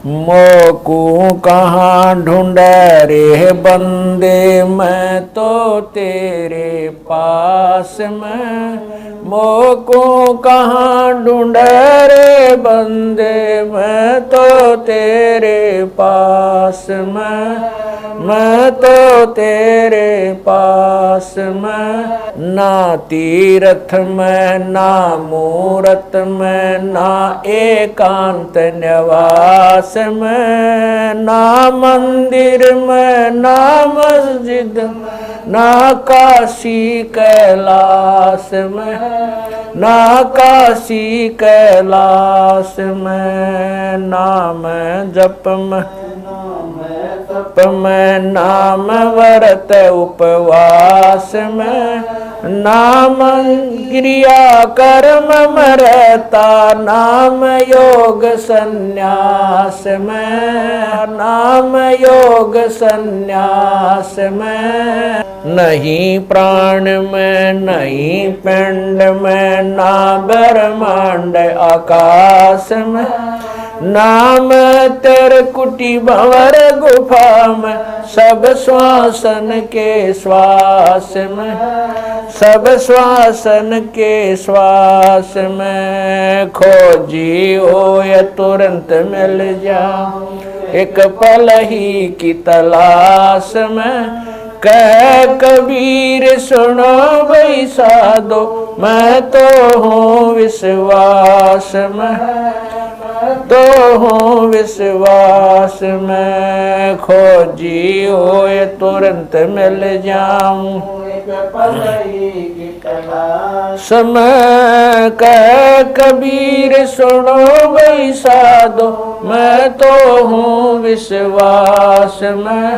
मोकू कहाँ ढूंढे रे बंदे, मैं तो तेरे पास में। मोकू कहाँ ढूंढे रे बंदे, मैं तो तेरे पास में। मैं तो तेरे पास में। ना तीरथ में ना मूरत में, ना एकांत निवास में, ना मंदिर में ना मस्जिद में, ना काशी कैलाश में, ना काशी कैलाश में। नाम जप में नाम व्रत उपवास में, नाम क्रिया कर्म में रहता, नाम योग संन्यास में, नाम योग संन्यास में। नहीं प्राण में नहीं पिंड में, ना ब्रह्मांड आकाश में, नाम तेरे कुटी भंवर गुफा में, सब श्वासन के श्वास में, सब श्वासन के श्वास में। खोजी हो या तुरंत मिल जा, एक पल ही की तलाश में। कह कबीर सुनो भाई साधो, मैं तो हूँ विश्वास में, तो हूँ विश्वास में। खोजी हो ये तुरंत मिल जाऊं, समय कह कबीर सुनो भाई साधो, मैं तो हूँ विश्वास में,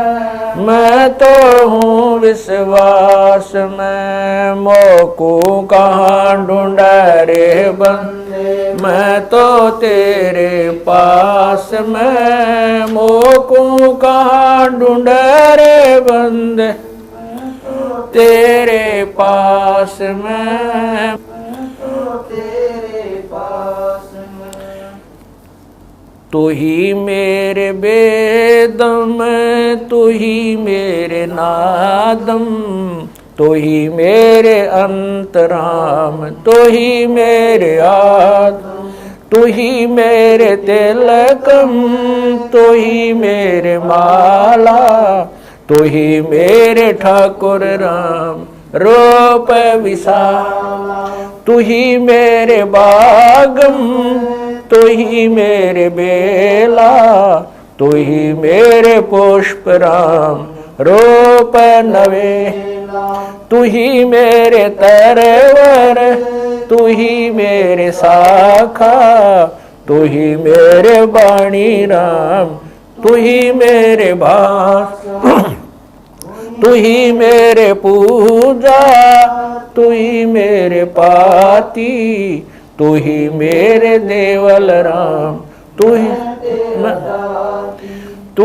मैं तो हूँ विश्वास में। मोकू कहाँ ढूंढा रे बंदे, मैं तो तेरे पास में। मोकू कहाँ ढूंढा रे बंदे, तेरे पास में, तेरे पास में। तू ही मेरे बेदम, तू ही मेरे नादम, तू ही मेरे अंतराम, तू ही मेरे आत्म, तू ही मेरे तिलकम, तू ही मेरे माला, तू ही मेरे ठाकुर राम रूप विशाला। तू ही मेरे बागम, तू ही मेरे बेला, तू ही मेरे पुष्प राम रूप नवेला। तू ही मेरे तरवर, तू ही मेरे शाखा, तू ही मेरे वाणी राम, तू ही मेरे भास, तू ही मेरे पूजा, तू ही मेरे पाती, तू ही मेरे देवल राम, तू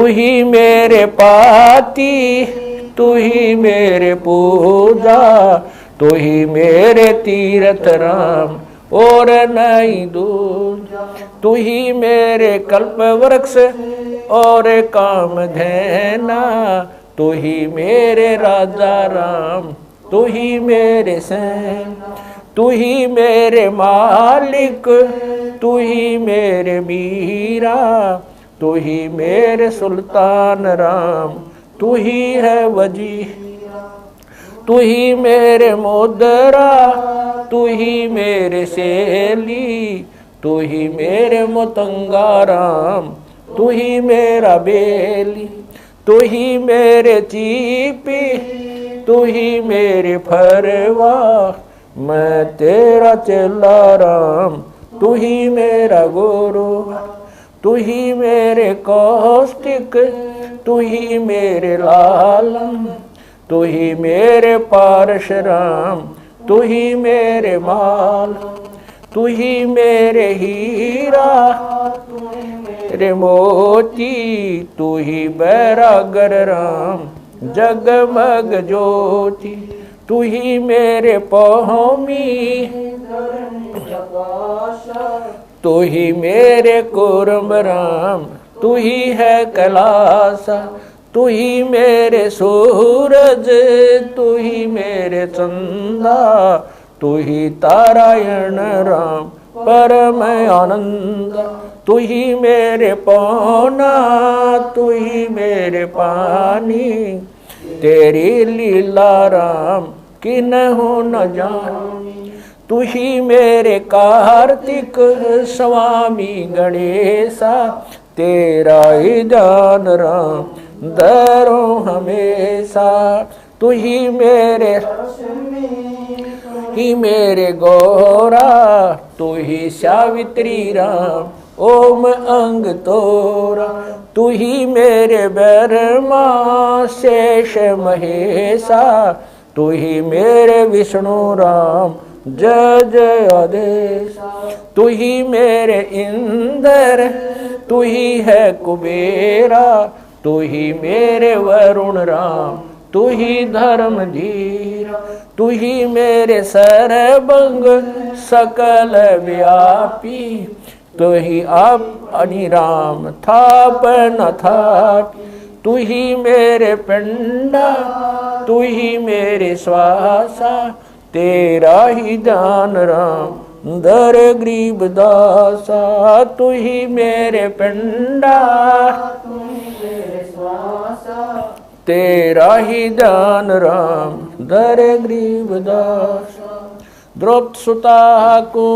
ही मेरे पाती, तू ही मेरे पूजा, तू ही मेरे तीर्थ राम और नहीं दूजा। तू ही मेरे कल्प वृक्ष और काम धैना, तू ही मेरे राजा राम, तू ही मेरे सैन, तू ही मेरे मालिक, तू ही मेरे मीरा, तू ही मेरे सुल्तान राम, तू ही है वजी, तू ही मेरे मोदरा, तू ही मेरे सेली, तू ही मेरे मुतंगा राम, तू ही मेरा बेली, तू ही मेरे चीपी, तू ही मेरे फरवा, मैं तेरा चेला राम, तू ही मेरा गुरु, तू ही मेरे कौष्टिक, तू ही मेरे लालम, तू ही मेरे पारश राम, तू ही मेरे माल, तू ही मेरे हीरा, तेरे मोती, तू ही बैरागर राम, जगमग ज्योति, तू ही मेरे पौमी, तू ही मेरे कुर्म राम, तू ही है कैलासा, तू ही मेरे सूरज, तू ही मेरे चंदा, तू ही तारायण राम परम आनंद, तू ही मेरे पौना, तू ही मेरे पानी, तेरी लीला राम किन्हु न जानी, तू ही मेरे कार्तिक स्वामी गणेशा, तेरा ही ध्यान राम धरो हमेशा, तू ही मेरे गौरा, तू ही सावित्री राम ओम अंग तोरा, तू ही मेरे ब्रह्मा शेष महेशा, तू ही मेरे विष्णु राम जय जय आदेश, तू ही मेरे इंद्र, तू ही है कुबेरा, तू ही मेरे वरुण राम, तू ही धर्म धीरा, तू ही मेरे सर्वंग सकल व्यापी, तू ही आप अनिराम थाप न थापी, तू ही मेरे पिंडा, तू ही मेरे श्वासा, तेरा ही दान राम दर गरीब दासा, तू ही मेरे पिंडा, तू ही मेरे श्वासा, तेरा ही दान राम दर गरीब दासा, द्रौपद सुता को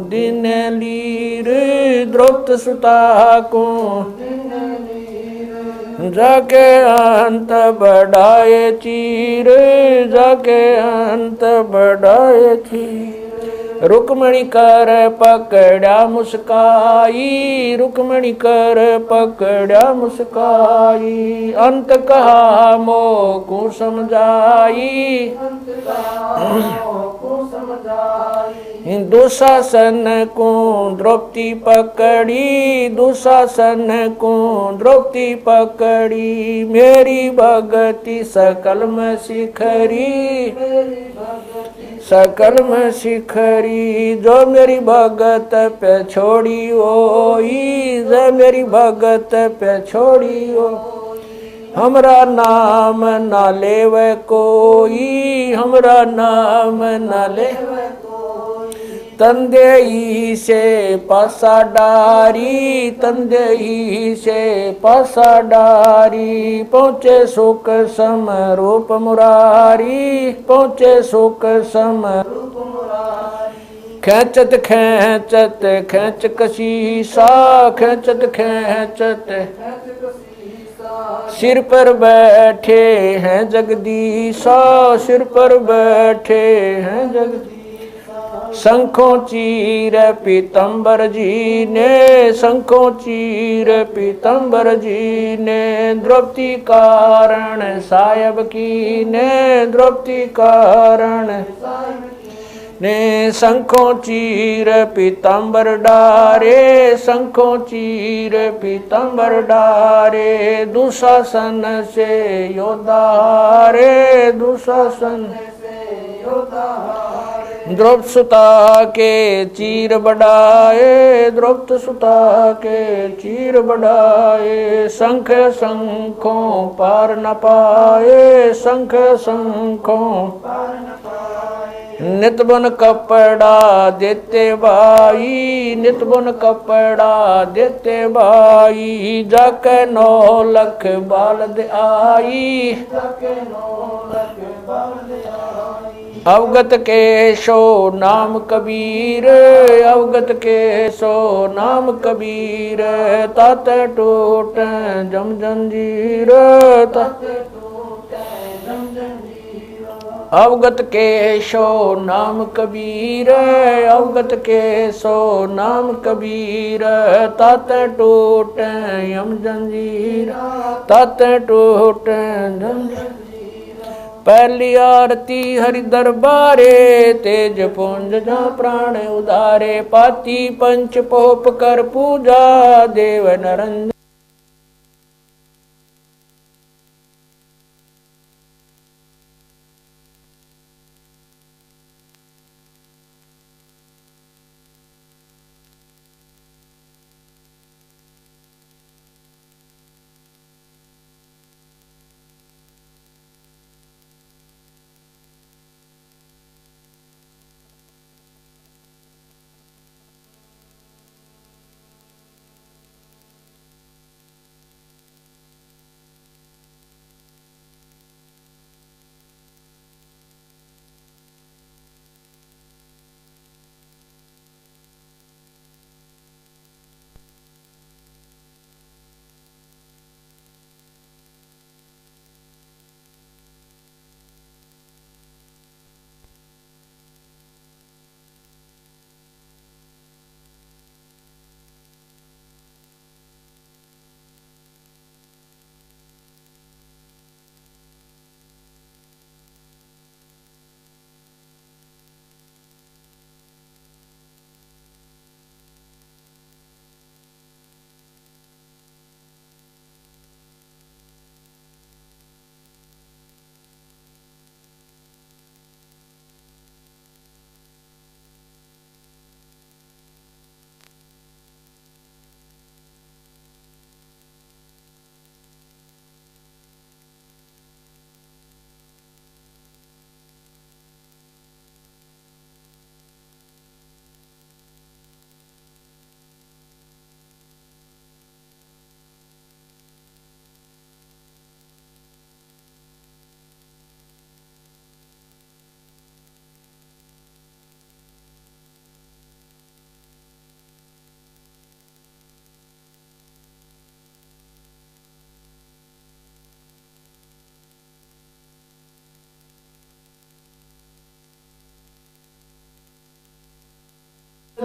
दिन लीर, द्रौपद सुता को जाके अंत बढ़ाए चीर, जाके अंत बढ़ाए चीर, रुक्मणी कर पकड़ा मुस्काई, रुक्मणी कर पकड़ा मुस्काई, अंत कहा मोह को समझाई, दुशासन को द्रौपदी पकड़ी, दुशासन को द्रौपदी पकड़ी, मेरी भगति सकल में शिखरी, सकल में शिखरी, जो मेरी भगत पे छोड़ी ओई, जो मेरी भगत पे छोड़ी ओ, हमरा नाम ना लेवे कोई, हमरा नाम ना लेवे कोई, तंदेई से पासा डारी, तंदेई से पासा डारी, पहुँचे सुख सम रूप मुरारी, पहुँचे सुख सम रूप मुरारी, खेचत खेचत खेच कशीसा, खेचत खेचत सिर पर बैठे हैं जगदीशा, सिर पर बैठे हैं जगदीशा, शंखों चीर पीतम्बर जी ने, शंखों चीर पीतम्बर जी ने, द्रौपदी कारण सायब की ने, द्रौपदी कारण ने, शंखों चीर पीतम्बर डारे, शंखों चीर पीतम्बर डारे, दुशासन से योद्धा हारे, दुशासन से योद्धा हारे, द्रौपद सुता के चीर बढ़ाए, द्रौपद सुता के चीर बढ़ाए, शंख शंखों पार न पाए, शंख शंखों पार न पाए, नित बुन कपड़ा देते भाई, नित बुन कपड़ा देते भाई, जाके 9 लख बालद आई, जाके 9 लख बालद आई, अवगत के सो नाम कबीर, अवगत के सो नाम कबीर, तात टूट जम जंजीर, तात टूट जम जंजीर, अवगत के सो नाम कबीर, अवगत के सो नाम कबीर, तात टूट यम जंजीर, तात टूट जंजीर, पहली आरती हरि दरबारे, तेज पुंज जा प्राण उदारे, पाती पंच पोप कर पूजा, देव नरंजन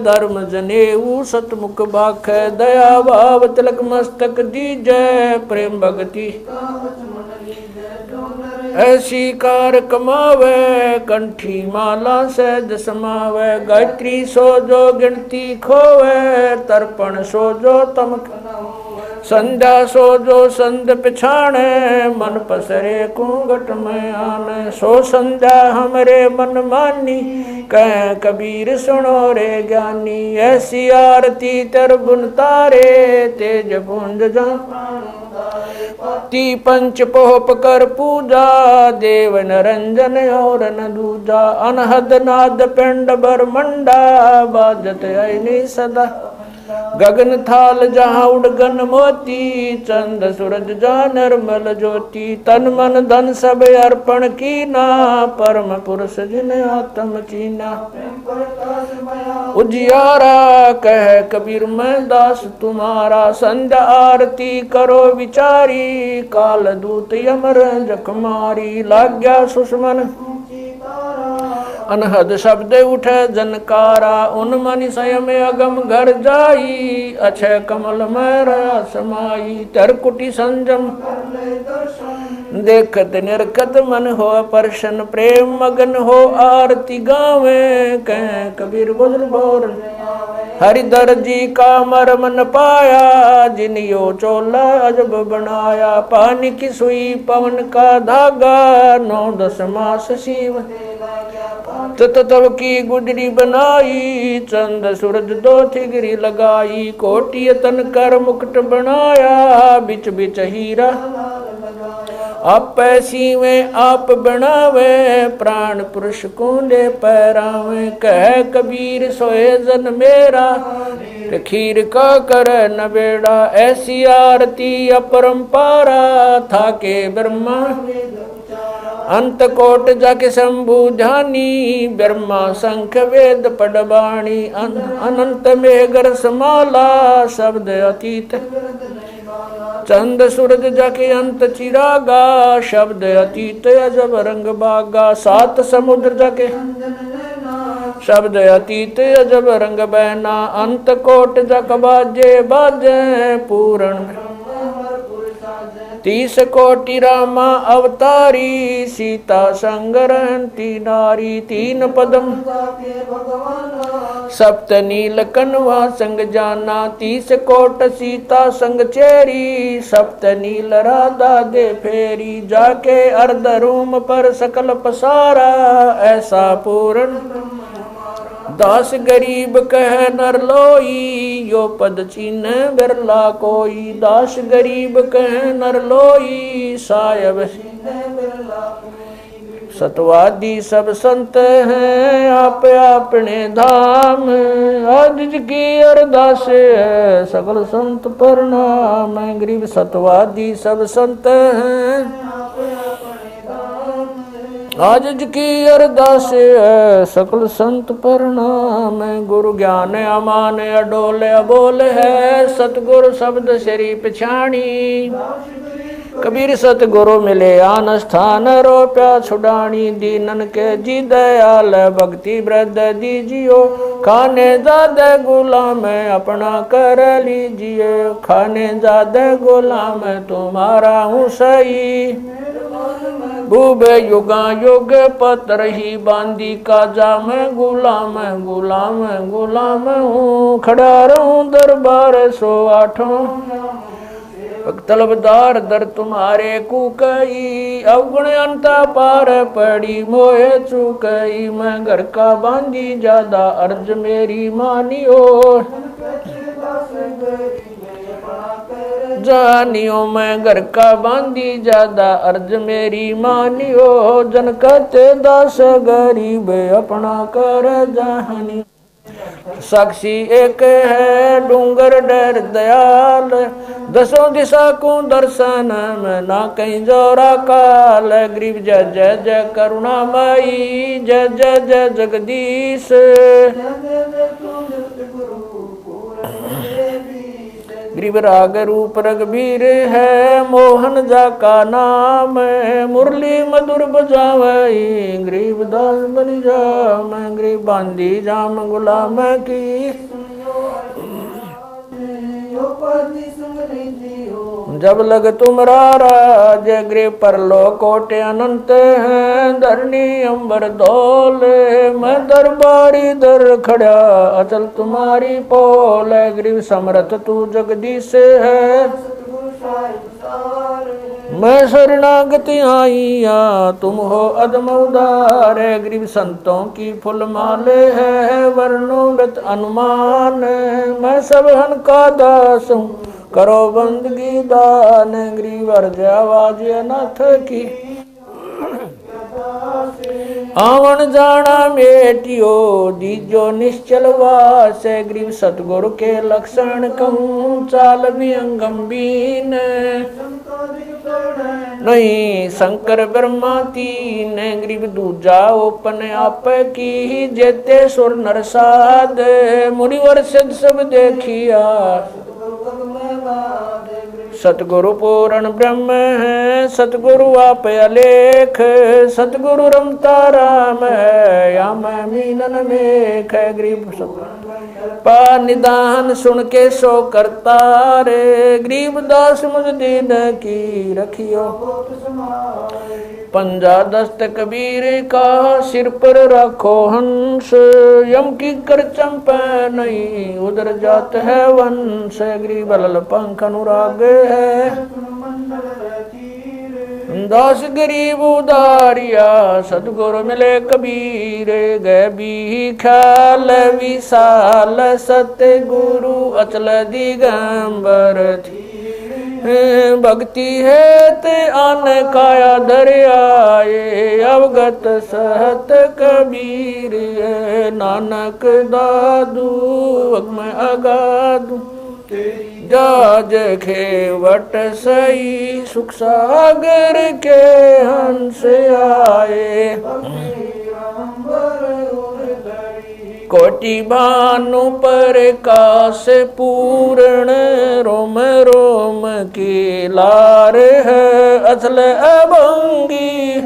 धर्म जनेऊ सतमुख बाख दया भाव तिलक मस्तक दीजै प्रेम भगति ऐसी कार कमावे कंठी माला सहज समावे गायत्री सो जो गिनती खोवे तर्पण सो जो तम संध्या सो जो संध पिछाणे मन पसरे कुंगट में आने सो संध्या हमरे मन मानी कह कबीर सुनो रे ज्ञानी ऐसी आरती तर बुन तारे तेज पुंज जा ती पंच पोप कर पूजा देव नरंजन और न दूजा अनहद नाद पिंड बर मंडा बाजत ऐनी सदा गगन थाल जहाँ उड़गन मोती चंद सूरज जा निर्मल ज्योति तन मन धन सब अर्पण कीना परम पुरुष जिन आत्म चीना उजियारा कह कबीर मैं दास तुम्हारा संध्या आरती करो विचारी काल दूत यमर जखमारी लाग्या सुषमन अनहद शब्द उठे जनकारा उन मनि स्वयं अगम घर जाई अक्षय कमल में रहा समाई तरकुटी संजम देखत निरखत मन हो परशन प्रेम मगन हो आरती गावे कह कबीर गुजर बोर हरिधर जी का मरमन पाया जिन यो चोला अजब बनाया पानी की सुई पवन का धागा 9-10 मास शिव तब की गुजरी बनाई चंद सूरज 2 थिगरी लगाई कोटि तन कर मुकुट बनाया बिच बिच हीरा आप ऐसी में आप बनावे प्राण पुरुष कुंडे पैरावे कह कबीर सोए जन मेरा खीर का कर न बेड़ा ऐसी आरती अपरंपारा था के ब्रह्मा अंत कोट जाके शंभु ध्यानी ब्रह्मा शंख वेद पडबाणी अनंत मेघर समाला शब्द अतीत चंद सूरज जाके अंत चिरागा शब्द अतीत अजब रंग बागा 7 समुद्र जाके शब्द अतीत अजब रंग बहना अंत कोट जक बाजे बाजे पूर्ण 30 कोटि रामा अवतारी सीता संग रहती नारी 3 पदम सप्त नील कनवा संग जाना 30 कोट सीता संग चेरी सप्त नील राधा दे फेरी जाके अर्ध रूम पर सकल पसारा ऐसा पूर्ण 10 गरीब कह नर लोई यो पद चीन बिरला कोई 10 गरीब कह नर लोई सायब सतवादी सब संत हैं आप अपने धाम आज की अरदास है सकल संत प्रणाम गरीब सतवादी सब संत हैं आज की अरदास है सकल संत प्रणाम गुरु ज्ञान अमान अडोल अबोल है सतगुरु शब्द श्री पिछाणी कबीर सतगुरु मिले आन स्थान रोप्या छुड़ानी दीनन के जी दयाल भक्ति वृद्ध दीजियो खाने ज्यादा गुलाम अपना कर लीजिए खाने ज्यादा गुलाम तुम्हारा हूँ सही बूबे युगा युग पत्र ही बांदी का जा मैं गुलाम गुलाम गुलाम हूँ खड़ा रहूं दरबार 108 तलबदार दर तुम्हारे कुकई अवगुण अंता पार पड़ी मोहे चुकई मैं घर का बांधी ज्यादा अर्ज मेरी मानियो जानियो मैं घर का बांधी ज्यादा अर्ज मेरी मानियो जन कहते 10 गरीब अपना कर जानी साक्षी एक है डूंगर डर दयाल 10 दिशा को दर्शन में ना कहीं जोरा काल गरीब जय जय जय करुणामयी जय जय जय जगदीश ग्रीव राग रूप रघुबीर है, मोहन जा का नाम मुरली मधुर बजावई, ग्रीव दास बन जाम, ग्रीव बांधी जाम गुलाम की। जब लग तुमरा जय ग्रीव परलोक कोटि अनंत हैं, धरनी अंबर धौल मैं दरबारी दर खड़ा, अचल तुम्हारी पोल ग्रीव समर्थ तू जगदीश है, मैं शरणागति आईया तुम हो अदम उदार, ग्रीव संतों की फुल माले है वर्णोगत अनुमान, मैं सब हन का दास हूँ करो बंदगी दान, ग्रीव अर्ज आवाज अनाथ की। आवन जाना मेटियो दीजो निश्चल वास, ग्रीव सतगुरु के लक्षण कहूँ चाल भी अंगम्बीन, नहीं शंकर ब्रह्मा तीन, ग्रीव दूजा ओपन आप की, जेते सुर नरसाद मुनिवर सिद्ध सब देखिया, सतगुरु पूर्ण ब्रह्म है सतगुरु आप अलेख, सतगुरु रमता राम है या मैं मीनन मेख, ग्रीव पा निदान सुन के सो करता रे, ग्रीव दास मुझ दीन की रखियो, पंजा दस्त कबीर का सिर पर रखो हंस, यम की कर चंपा नहीं उधर जात है वंश, ग्रीव बलल पंख अनुराग है, दास गरीब उदारिया सतगुरु मिले कबीर, गए भी ख्याल विशाल सतगुरु अचल दिगंबर थी, भक्ति है ते आन काया दरियाए, अवगत सहत कबीर नानक दादू मैं अगादू, जाज खेवट सही सुख सागर के हंस आए, कोटि भानु पर काश पूर्ण, रोम रोम की लार है अचल अभंगी,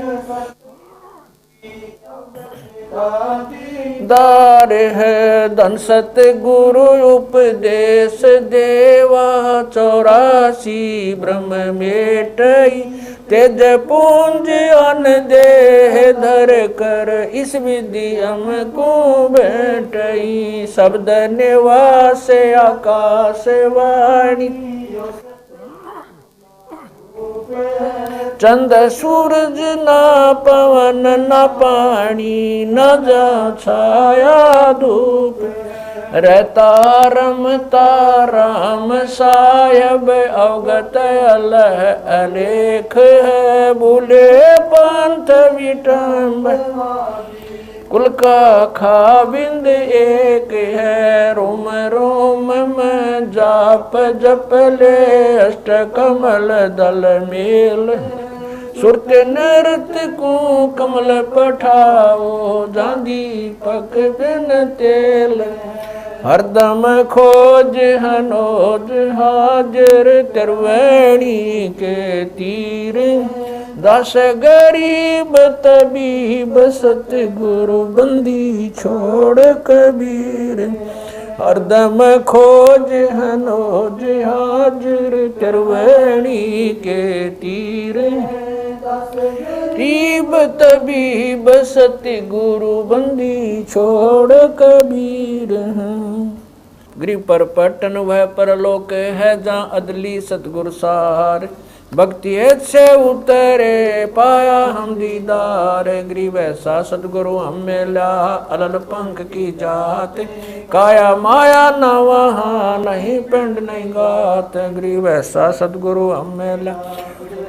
दार है धन सत गुरु उपदेश देवा, 84 ब्रह्म मेटई तेज पुंज अन देह धर कर, इस विधि हमको बैठई, शब्द निवास आकाश वाणी, चंद सूरज ना पवन ना पानी, न जा छाया धूप, रहता रमता राम सायब, अवगत अलह अलेख है, भूले पंथ विटम्ब, कुल का खाबिंद एक है, रोम रोम में जाप जप ले, अष्ट कमल दल मेल, सुरत नृत्य को कमल पठाओ, जांदी पक बिन तेल, हरदम खोज हनोज हाजिर, त्रिवेणी के तीर, दास गरीब तबीब सतगुरु बंदी छोड़ कबीर, हरदम खोज हनोज हाजिर, त्रिवेणी के तीर, गरीब तबीब सतगुरु बंदी छोड़ कबीर। गरीब पर पटन वह परलोक है, जहाँ अदली सतगुरु सार, भक्ति से उतरे पाया हम दीदार, गरीब ऐसा सतगुरु हम मिला, अलल पंख की जात, काया माया न वहाँ नहीं पिंड नहीं गात, गरीब ऐसा सतगुरु हम मिला,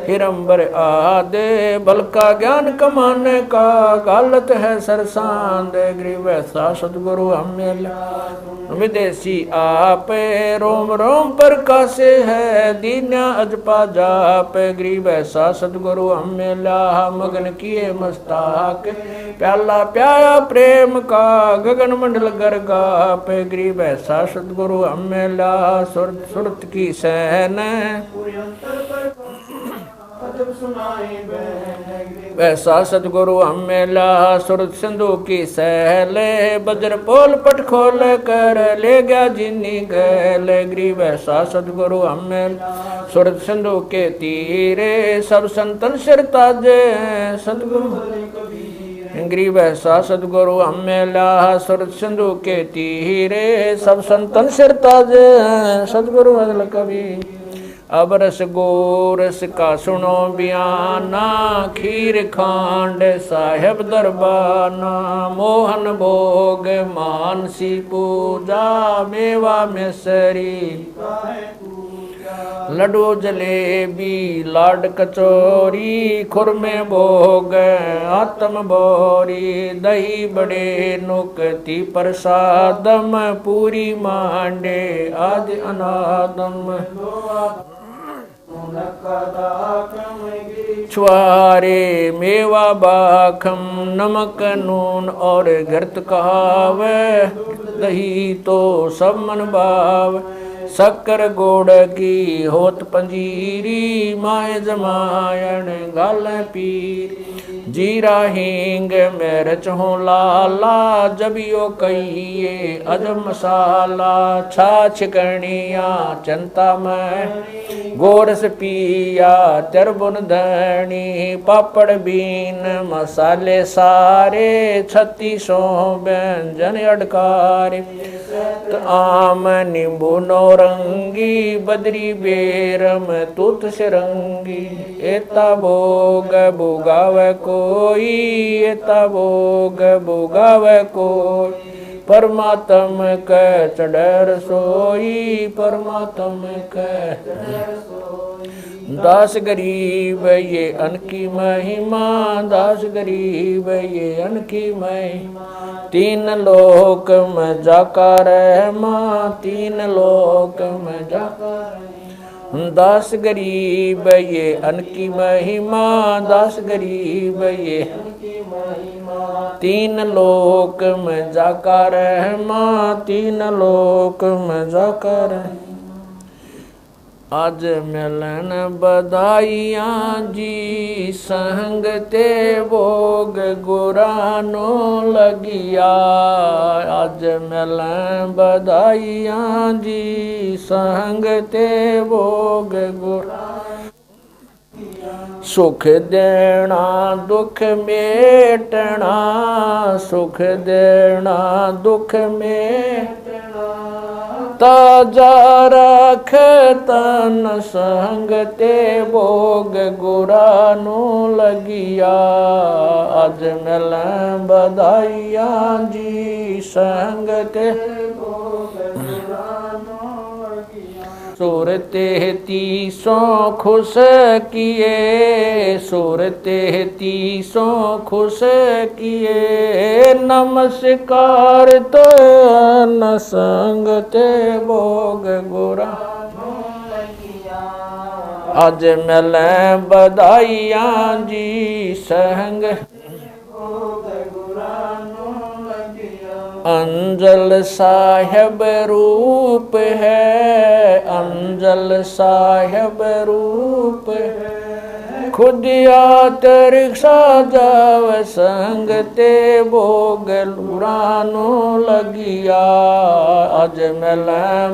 हिरंबर आदे बल का ज्ञान कमाने का गालत है सरसांद गरीब ऐसा सतगुरु हम विदेशी आप रोम रोम पर कासे है दीन्या अजपा जाप गरीब ऐसा सतगुरु हम मगन किए मस्ताक प्याला प्याया प्रेम का गगन मंडल गरगा पे गरीब ऐसा सतगुरु हम सुरत की सहन वैसा सतगुरु हमेला सुरत सिंधु की सहले बजर पोल पट खोल कर ले गया जिन्नी गैल गरीब ऐसा सतगुरु हमेल सुरत सिंधु के तीरे सब संतन सिर ताजे सतगुरु गरीब ऐसा सतगुरु हमेला सुरत सिंधु के तीरे सब संतन सिर ताजे सतगुरु अदल कवि अब रस गोरस का सुनो बयाना खीर खांड साहेब दरबाना मोहन भोग मानसी पूजा मेवा मिसरी लड्डू जलेबी लाड कचौरी खुरमे भोग आत्म बोरी दही बड़े नुकती प्रसादम पूरी मांडे आदि अनादम छुआरे मेवा बाखम नमक नून और घृत कहावे दही तो सब मन भाव शक्कर गोड़ की होत पंजीरी माए जमायण गाल पीर जीरा हींग मिर्च हो लाला जबियो कहिए अजब मसाला छाछ कणिया चंता में गोरस पिया तिरबुन धनी पापड़ बीन मसाले सारे 3600 व्यंजन अडकारे आम नींबू नौरंगी बदरी बेरम तुत सिरंगी एता भोग भोगाव कोई एता भोग भोगाव कोई परमात्म क चढ़ सोई परमात्म क दास गरीब ये अनकी महिमा दास गरीब ये अनकी महिमा तीन लोक में जाका रहमा तीन लोक में जाका दास गरीब ये अनकी महिमा दास गरीब ये तीन लोक में जाका रहमा तीन लोक में जाका रहमा आज मिलन बधाइयाँ जी संग ते भोग गुरानो लगिया आज मिलन बधाइयाँ जी संग ते भोग गुरानो सुख देना दुख मेटना सुख देना दुख मेटना ताजा रख तन संग ते भोग गुरानो लगिया आज मिल बधाइयाँ जी संग ते भोग गुरानो लगिया सूरते 300 खुश किए सूरते 300 खुश किए नमस्कार तो न संग ते भोग गुरा आज मिल बधाइयाँ जी संग अंजल साहिब रूप है अंजल साहिब रूप है खुदिया रिक्शा जाव संग ते भोग लुरानो लगिया आज मिल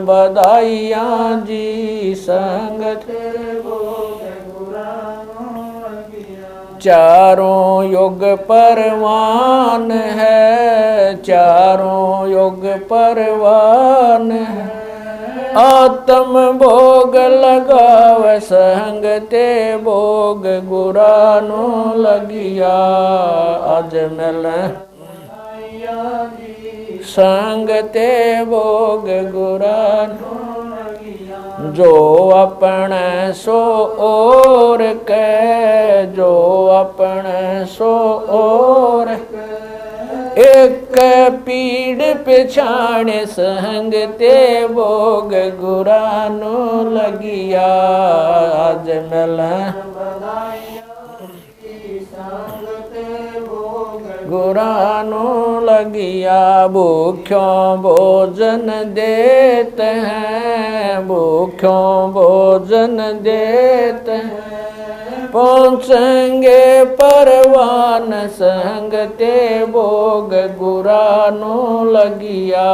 बधाइयाँ जी संग ते भोग चारों युग परवान है चारों युग परवान है आत्म भोग लगाव संग ते भोग गुरानो लगिया आज मिल संग ते भोग गुरानो जो अपने सो और के, जो अपने सो और एक पीड़ पिछाण संग ते भोग गुरानो लगिया। आज मिल गुरानो लगिया। भूख्यों भोजन देते हैं, भूख्यों भोजन देते हैं, पहुँचेंगे परवान संग ते भोग गुरानो लगिया।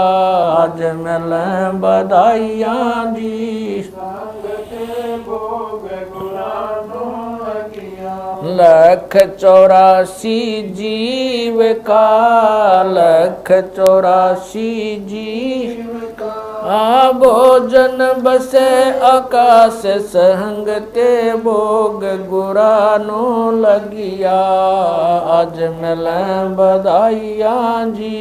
आज मिल बधाइया जी संग ते भोग गुरानो लगिया। 184 जीव का, 184 जीव का भोजन बसे आकाश संग ते भोग गुरानो लगिया। आज मिल बधाइया जी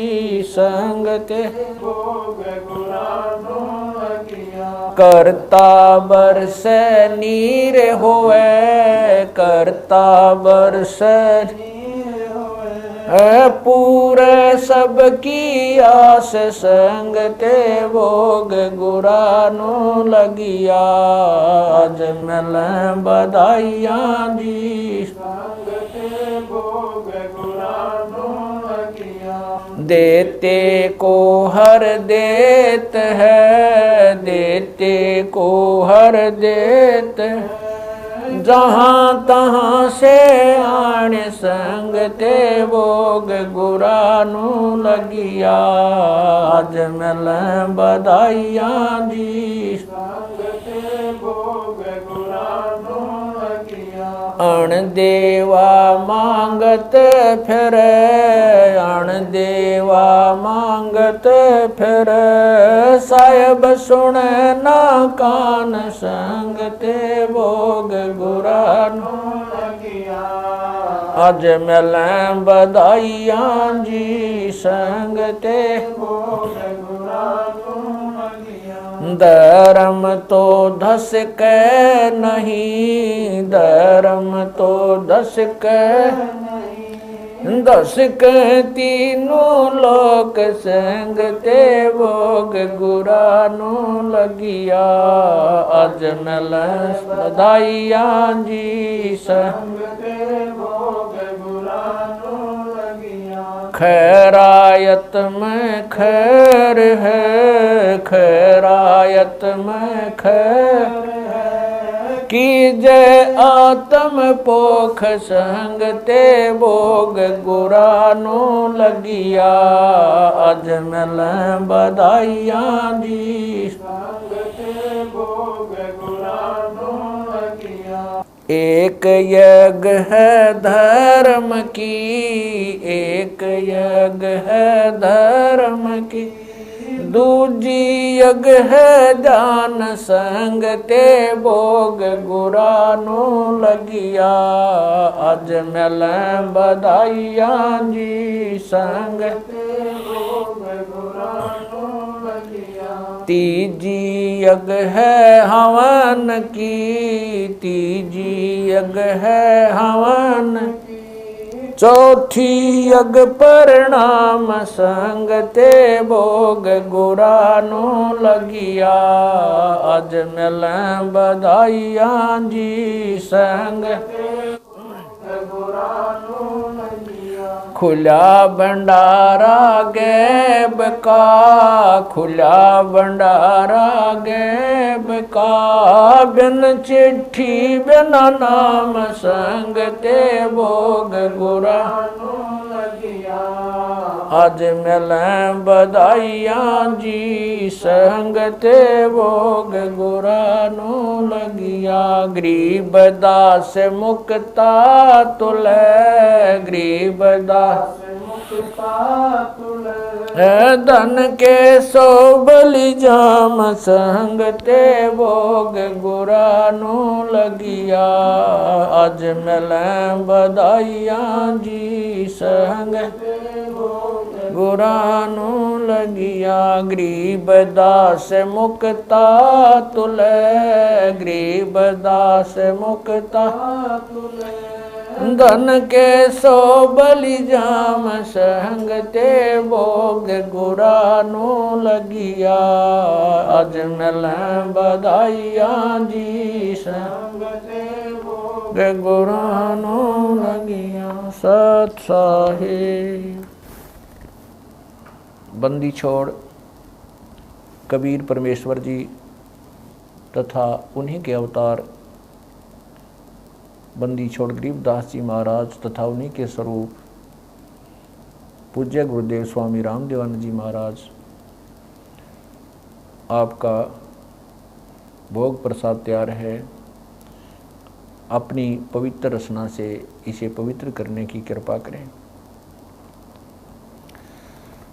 संग ते भोग गुरानो लगिया। करता बरसे नीर होए, करता बरसे पूरे सबकी आस संग ते भोग गुरानो लगिया। आज मिल बधाइया जी संग ते भोग गुरानो लगिया। देते को हर देत है, देते को हर देत है, जहाँ तहाँ से आण संग ते भोग गुरानो लगिया। आज मिल बधाइया जी संग ते भोग गुरानो लगिया। अण देवा मांगत फिर, अण देवा मांगत फिर, साहिब सुने ना कान संग ते भोग गुरानो लगिया। आज मिल बधाइया जी संग ते भोग गुरानो लगिया। धर्म तो धस के नहीं, धर्म तो धस के नहीं, धस के तीनों लोक संग ते भोग गुरानो लगिया। आज मिल बधाइया जी संग ते भोग गुरानो लगिया। खैरायत में खैर है, खैरायत में खैर है, कीजे आत्म पोख संग ते भोग गुरानो लगिया। आज मिल बधाइया जी संग ते भोग गुरानो लगिया। एक यज्ञ है धर्म की, एक यज्ञ है धर्म की, दूजी यज्ञ है जान संग ते भोग गुरानो लगिया। आज मिल बधाइया जी संग ते भोग गुरानो लगिया। तीजी यज्ञ है हवन की, तीजी यज्ञ है हवन की, चौथी यज्ञ परिणाम संग ते भोग गुरानो लगिया। आज मिल बधाइया जी संग ते गुरानो लगिया। खुला भंडारा गैब का, खुला भंडारा गैब का, बिन चिट्ठी बिना नाम संग ते भोग गुरानो लगिया। आज मिल बधाइया जी संग ते भोग गुरानो लगिया। गरीब दास मुक्ता तुले, गरीब दास मुक्ता तुले, धन के सो बलि जाम संग ते भोग गुरानो लगिया। आज मिल बधाइया जी संग ते भोग गुरानु लगिया गरीब दास मुक्ता तुले गरीब दास मुक्ता तुले धन के सो बलि जाम सहंग ते भोग गुरानु लगिया अज मिल बधाइया जी संग ते भोग गुरानु लगिया। सत साहिब। बंदी छोड़ कबीर परमेश्वर जी तथा उन्हीं के अवतार बंदी छोड़ गरीबदास जी महाराज तथा उन्हीं के स्वरूप पूज्य गुरुदेव स्वामी रामदेवानंद जी महाराज, आपका भोग प्रसाद तैयार है। अपनी पवित्र रचना से इसे पवित्र करने की कृपा करें।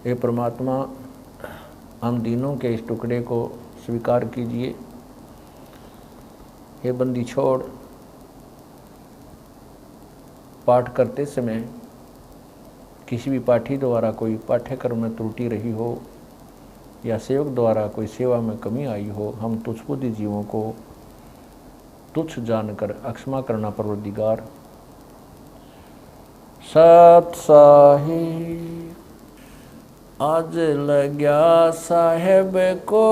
हे परमात्मा, हम दीनों के इस टुकड़े को स्वीकार कीजिए। हे बंदी छोड़ पाठ करते समय किसी भी पाठी द्वारा कोई पाठ्यक्रम में त्रुटि रही हो या सेवक द्वारा कोई सेवा में कमी आई हो, हम तुच्छ बुद्धि जीवों को तुच्छ जानकर अक्षमा करना परवरदिगार। सत साहिब। आज लग्या साहेब को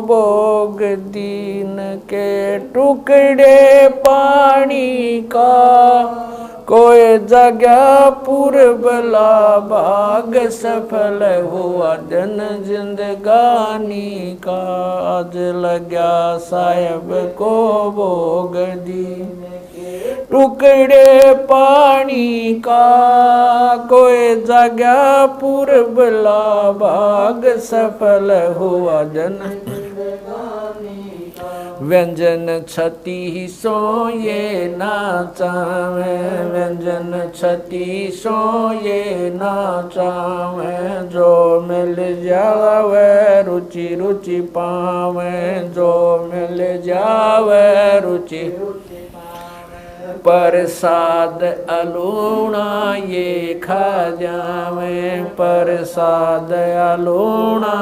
भोग दीन के टुकड़े पानी का, कोई जगह पूर्वला भाग सफल हुआ जन जिंदगानी का। आज लग्या साहेब को भोग दीन के टुकड़े पानी का, कोई जगह पूर्वला भाग सफल हुआ जन व्यंजन छती सो ये नाचावे, व्यंजन छती सो ये नाचावे, जो मिल जावे रुचि रुचि पावे, जो मिल जावे रुचि प्रसाद अलूणा ये खा जावे, प्रसाद अलूणा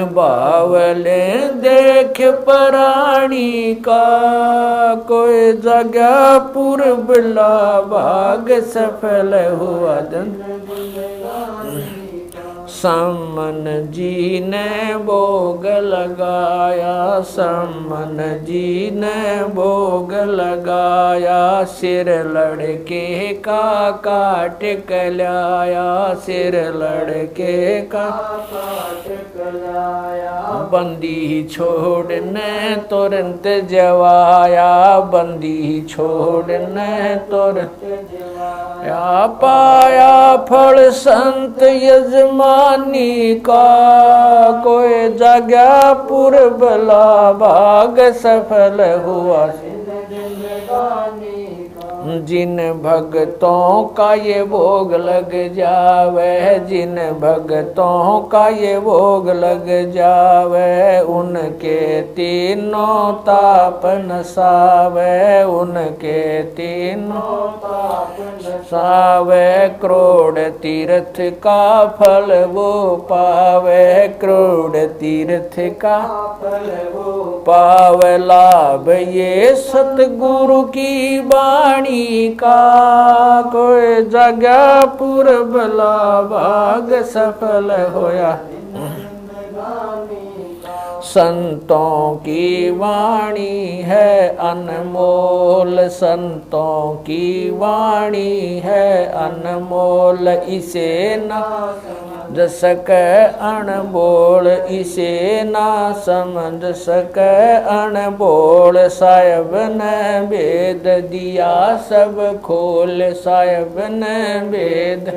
बावले देख प्राणी का, कोई जगह पूर्वला भाग सफल हुआ जन। सम्मन जी ने भोग लगाया, सम्मन जी ने भोग लगाया, सिर लड़के का काट कलाया, सिर लड़के का काट कलाया। बंदी छोड़ने तुरंत जवाया, बंदी छोड़ने तुरंत जवाया, पाया फल संत यजमानी का, कोई जगह पूर्वला भाग सफल हुआ जिन भक्तों का ये भोग लग जावे, जिन भक्तों का ये भोग लग जावे, उनके तीनों ताप नसावे, उनके तीनों ताप नसावे। करोड़ तीर्थ का फल वो पावे, करोड़ तीर्थ का फल वो पावे। लाभ ये सतगुरु की वाणी का, कोई जगह पूर्वला भाग सफल होया। संतों की वाणी है अनमोल, संतों की वाणी है अनमोल, इसे ना समझ सके अनबोल, इसे ना समझ सके अनबोल। साहिब ने भेद दिया सब खोल, साहिब ने भेद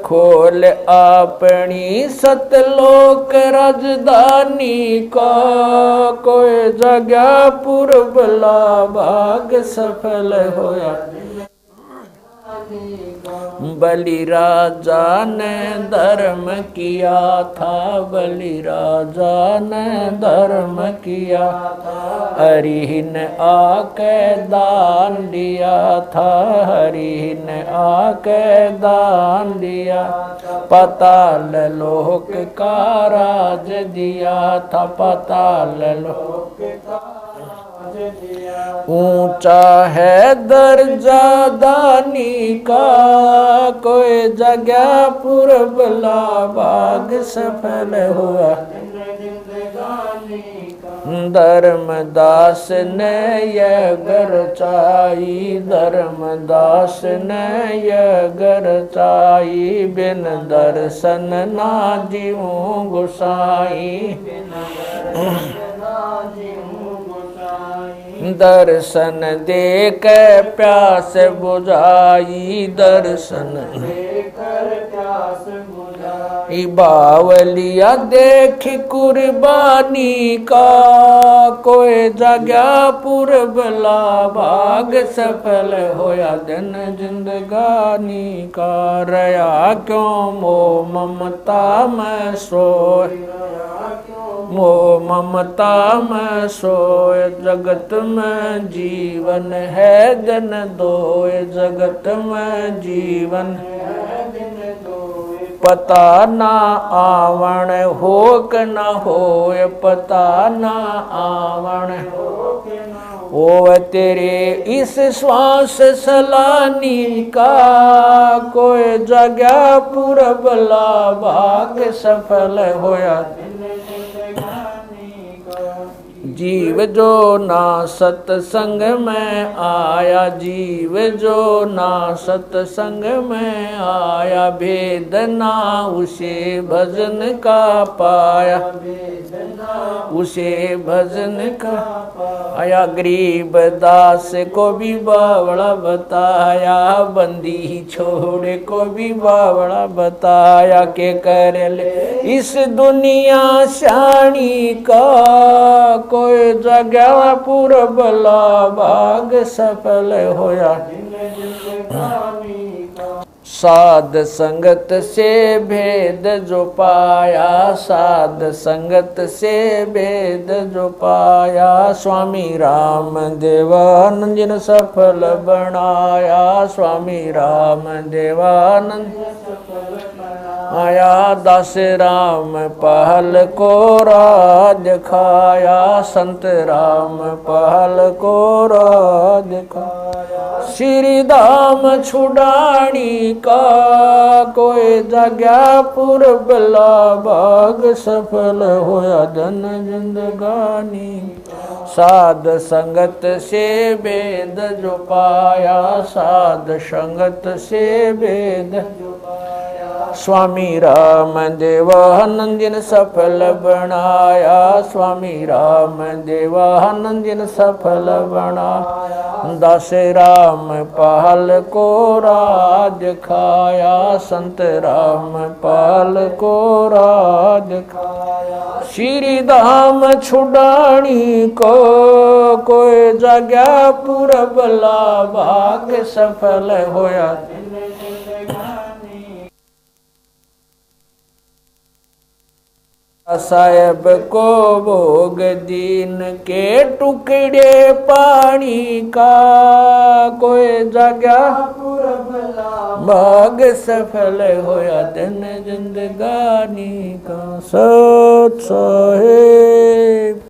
खोल, अपनी सतलोक राजधानी का, कोई जगह पूर्वला भाग सफल होया। बलि राजा ने धर्म किया था, बलि राजा ने धर्म किया, हरि ने आके दान दिया था, हरि ने आके दान दिया, पाताल लोक का राज दिया था, पाताल लोक का ऊंचा है दर्जा दानी का, कोई जगह पुरबला बाग सफल हुआ, धर्मदास ने यह गर चाई, धर्मदास ने यह गर चाई, बिन दर्शन ना जीऊं गोसाई, दर्शन दे के प्यास बुझाई, दर्शन देकर प्यास बुझाई, बावलिया देख कुर्बानी का, कोई जगह पुरबला भाग सफल होया, दिन जिंदगानी का, रया क्यों मोह ममता में सोए, मोह ममता में सोए, जगत में जीवन है दिन दोए, जगत में जीवन है दिन दोए, पता ना आवण हो क न होए, पता ना आवण हो क न होए, तेरे इस श्वास सलानी का, कोई जगह पुरबला भाग सफल होया, जीव जो ना सत्संग में आया, जीव जो ना सत्संग में आया, भेद ना उसे भजन का पाया, उसे भजन का आया, गरीब दास को भी बावड़ा बताया, बंदी छोड़े को भी बावड़ा बताया, के कर ले इस दुनिया शानी का, कोई जगह पुरबला भाग सफल होया, साध संगत से भेद जो पाया, साध संगत से भेद जो पाया, स्वामी राम देवानंद ने सफल बनाया, स्वामी राम देवानंद आया, दास राम पहल को राह दिखाया, संत राम पहल को राह दिखाया, श्री धाम छुड़ानी का, कोई जगह पुरबला भाग सफल होया, धन जिंदगानी, साध संगत से भेद जो पाया, साध संगत से भेद जो पाया, स्वामी राम देवानंद ने सफल बनाया, स्वामी राम देवानंद ने सफल बनाया, दास राम पहल को राह दिखाया, संत राम पहल को राह दिखाया, श्री धाम छुड़ानी को, कोई जगह पुरबला भाग सफल होया, साहेब को भोग दीन के टुकड़े पानी का, कोई जगह भाग सफल होया, दिन जिंदगानी का, सत साहेब।